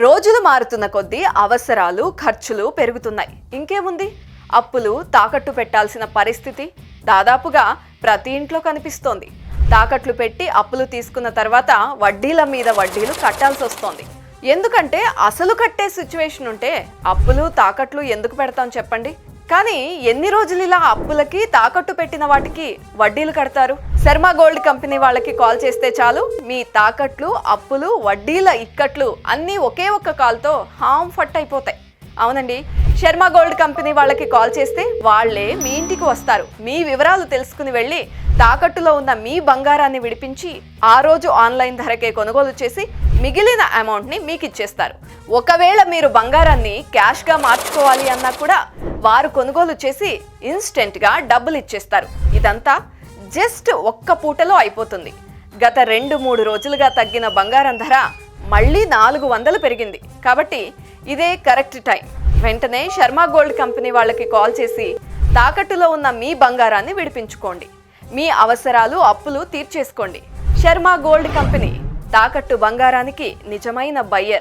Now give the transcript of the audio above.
రోజులు మారుతున్న కొద్దీ అవసరాలు ఖర్చులు పెరుగుతున్నాయి. ఇంకేముంది, అప్పులు తాకట్టు పెట్టాల్సిన పరిస్థితి దాదాపుగా ప్రతి ఇంట్లో కనిపిస్తోంది. తాకట్లు పెట్టి అప్పులు తీసుకున్న తర్వాత వడ్డీల మీద వడ్డీలు కట్టాల్సి వస్తోంది. ఎందుకంటే అసలు కట్టే సిచ్యువేషన్ ఉంటే అప్పులు తాకట్లు ఎందుకు పెడతాం చెప్పండి. కానీ ఎన్ని రోజులు ఇలా అప్పులకి తాకట్టు పెట్టిన వాటికి వడ్డీలు కడతారు? శర్మ గోల్డ్ కంపెనీ వాళ్ళకి కాల్ చేస్తే చాలు, మీ తాకట్లు, అప్పులు, వడ్డీల ఇక్కట్లు అన్నీ ఒకే ఒక్క కాల్తో ఫట్ అయిపోతాయి. అవునండి, శర్మ గోల్డ్ కంపెనీ వాళ్ళకి కాల్ చేస్తే వాళ్ళే మీ ఇంటికి వస్తారు. మీ వివరాలు తెలుసుకుని వెళ్ళి తాకట్టులో ఉన్న మీ బంగారాన్ని విడిపించి ఆ రోజు ఆన్లైన్ ధరకే కొనుగోలు చేసి మిగిలిన అమౌంట్ని మీకు ఇచ్చేస్తారు. ఒకవేళ మీరు బంగారాన్ని క్యాష్గా మార్చుకోవాలి అన్నా కూడా వారు కొనుగోలు చేసి ఇన్స్టెంట్గా డబ్బులు ఇచ్చేస్తారు. ఇదంతా జస్ట్ ఒక్క పూటలో అయిపోతుంది. గత 2-3 రోజులుగా తగ్గిన బంగారం ధర మళ్ళీ 400 పెరిగింది. కాబట్టి ఇదే కరెక్ట్ టైం. వెంటనే శర్మ గోల్డ్ కంపెనీ వాళ్ళకి కాల్ చేసి తాకట్టులో ఉన్న మీ బంగారాన్ని విడిపించుకోండి. మీ అవసరాలు, అప్పులు తీర్చేసుకోండి. శర్మ గోల్డ్ కంపెనీ తాకట్టు బంగారానికి నిజమైన బయ్యర్.